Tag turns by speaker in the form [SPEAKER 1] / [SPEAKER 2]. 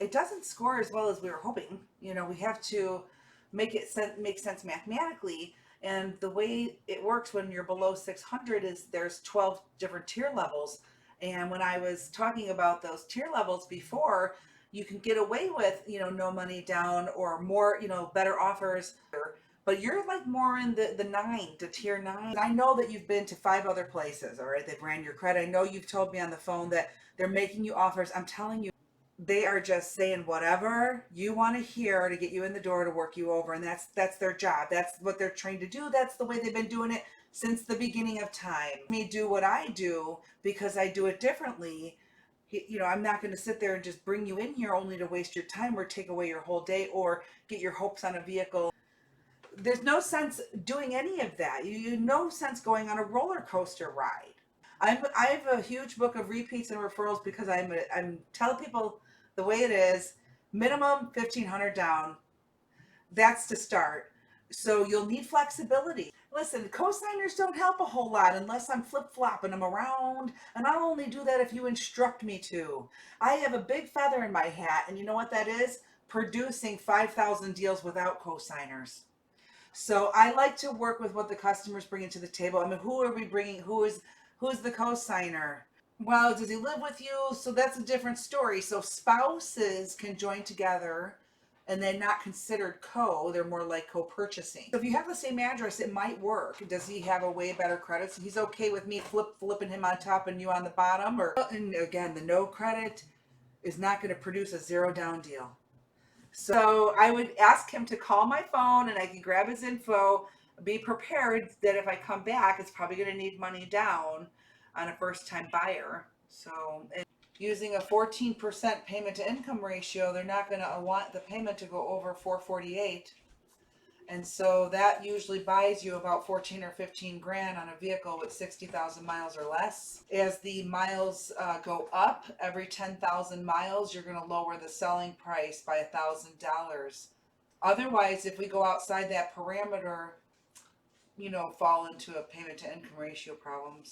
[SPEAKER 1] it doesn't score as well as we were hoping. We have to make sense mathematically. And the way it works when you're below 600 is there's 12 different tier levels. And when I was talking about those tier levels before, you can get away with, no money down or more, better offers. But you're like more in the nine to tier nine. I know that you've been to 5 other places, all right? They've ran your credit. I know you've told me on the phone that they're making you offers. I'm telling you, they are just saying whatever you want to hear to get you in the door to work you over, and that's their job. That's what they're trained to do. That's the way they've been doing it since the beginning of time. Me do what I do because I do it differently. I'm not going to sit there and just bring you in here only to waste your time or take away your whole day or get your hopes on a vehicle. There's no sense doing any of that. No sense going on a roller coaster ride. I have a huge book of repeats and referrals because I'm telling people the way it is. Minimum 1,500 down. That's to start. So you'll need flexibility. Listen, cosigners don't help a whole lot unless I'm flip-flopping them around, and I'll only do that if you instruct me to. I have a big feather in my hat, and you know what that is? Producing 5,000 deals without cosigners. So I like to work with what the customers bring to the table. I mean, who are we bringing? Who's the co-signer? Well, does he live with you? So that's a different story. So spouses can join together and they're not considered they're more like co-purchasing. So if you have the same address, it might work. Does he have a way better credit? So he's okay with me flipping him on top and you on the bottom? And again, the no credit is not going to produce a zero down deal. So I would ask him to call my phone and I can grab his info, be prepared that if I come back, it's probably going to need money down on a first time buyer. So, and using a 14% payment to income ratio, they're not going to want the payment to go over 448. And so that usually buys you about 14 or 15 grand on a vehicle with 60,000 miles or less. As the miles go up, every 10,000 miles, you're going to lower the selling price by $1,000. Otherwise, if we go outside that parameter, fall into a payment to income ratio problem. So